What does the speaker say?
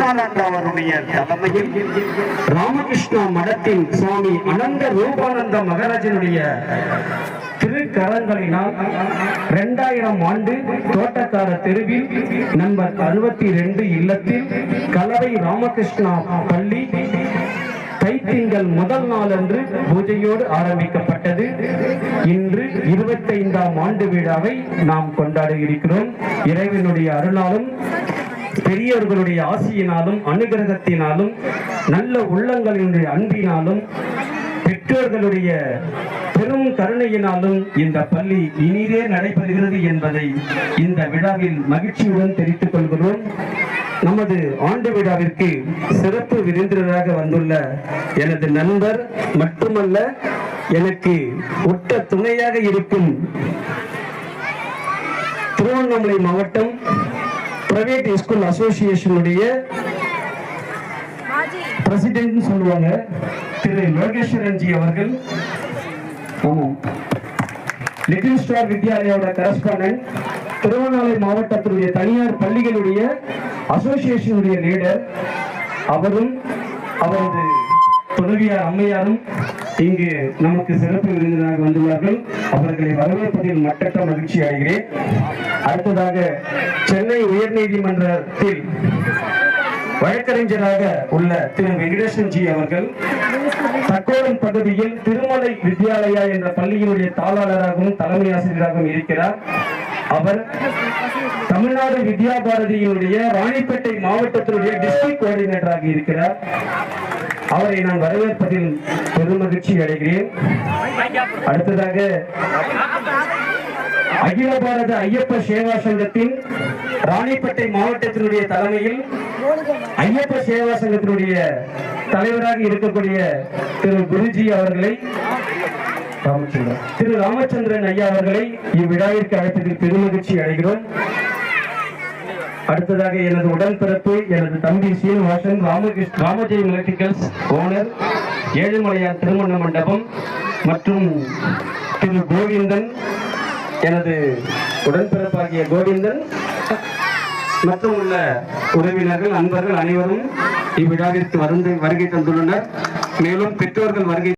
கிருஷ்ணானந்த அவருடைய தலைமையில் ராமகிருஷ்ணா மடத்தின் சுவாமி அனந்த ரூபானந்த மகாராஜனுடைய திருக்கரங்களினால் 2000 ஆண்டு தோட்டக்கார தெருவில் நம்பர் 62 இல்லத்தில் கலவை ராமகிருஷ்ணா பள்ளி தைத்திங்கள் முதல் நாளன்று பூஜையோடு ஆரம்பிக்கப்பட்டது. இன்று 25ஆம் ஆண்டு விழாவை நாம் கொண்டாட இருக்கிறோம். இறைவனுடைய அருளாலும் பெரியவர்களுடைய ஆசியினாலும் அனுகிரகத்தினாலும் நல்ல உள்ளங்களினுடைய அன்பினாலும் பெற்றோர்களுடைய பெரும் கருணையினாலும் இந்த பள்ளி இனிதே நடைபெறுகிறது என்பதை இந்த விழாவில் மகிழ்ச்சியுடன் தெரிவித்துக் கொள்கிறோம். நமது ஆண்டு விழாவிற்கு சிறப்பு விருந்தினராக வந்துள்ள எனது நண்பர் மட்டுமல்ல, எனக்கு ஒட்ட துணையாக இருக்கும் திருவண்ணாமலை மாவட்டம் பிரைவேட் ஸ்கூல் அசோசியேஷனுடைய பிரசிடென்ட் சொல்லுவாங்க திரு லோகேஸ்வரன்ஜி அவர்கள், லிட்டில் ஸ்டார் வித்யாலயோட கரஸ்பாண்டன்ட், திருவண்ணாமலை மாவட்டத்தினுடைய தனியார் பள்ளிகளுடைய அசோசியேஷனுடைய லீடர், அவரும் அவரது துணைவியார் அம்மையாரும் இங்கு நமக்கு சிறப்பு விருந்தினராக வந்துள்ளார்கள். அவர்களை வரவேற்பதில் மட்டற்ற மகிழ்ச்சி அடைகிறேன். அடுத்ததாக சென்னை உயர்நீதிமன்றத்தில் வழக்கறிஞராக உள்ள திரு வெங்கடேசன் ஜி அவர்கள் தக்கோலம் பகுதியில் திருமலை வித்யாலயா என்ற பள்ளியினுடைய தாளாளராகவும் தலைமை ஆசிரியராகவும் இருக்கிறார். அவர் தமிழ்நாடு வித்யா பாரதியினுடைய ராணிப்பேட்டை மாவட்டத்தினுடைய டிஸ்ட்ரிக்ட் கோஆர்டினேட்டராக இருக்கிறார். அவரை நான் வரவேற்பதில் பெரும் மகிழ்ச்சி அடைகிறேன். அடுத்ததாக அகில பாரத ஐயப்ப சேவா சங்கத்தின் ராணிப்பேட்டை மாவட்டத்தினுடைய தலைமையில் ஐயப்ப சேவா சங்கத்தினுடைய தலைவராக இருக்கக்கூடிய திரு குருஜி அவர்களை, திரு ராமச்சந்திரன் ஐயா அவர்களை இவ்விழாவிற்கு அழைப்பதில் பெருமகிழ்ச்சி அடைகிறோம். அடுத்ததாக எனது உடன்பிறப்பு எனது தம்பி சீனிவாசன், ராமஜெயம் எலக்ட்ரிக்கல்ஸ் ஓனர், ஏழுமலையார் திருமண மண்டபம் மற்றும் திரு கோவிந்தன், எனது உடன்பிறப்பாகிய கோவிந்தன் மற்றும் உள்ள உறவினர்கள் நண்பர்கள் அனைவரும் இவ்விழாவிற்கு வருகை தந்துள்ளனர். மேலும் பெற்றோர்கள் வருகை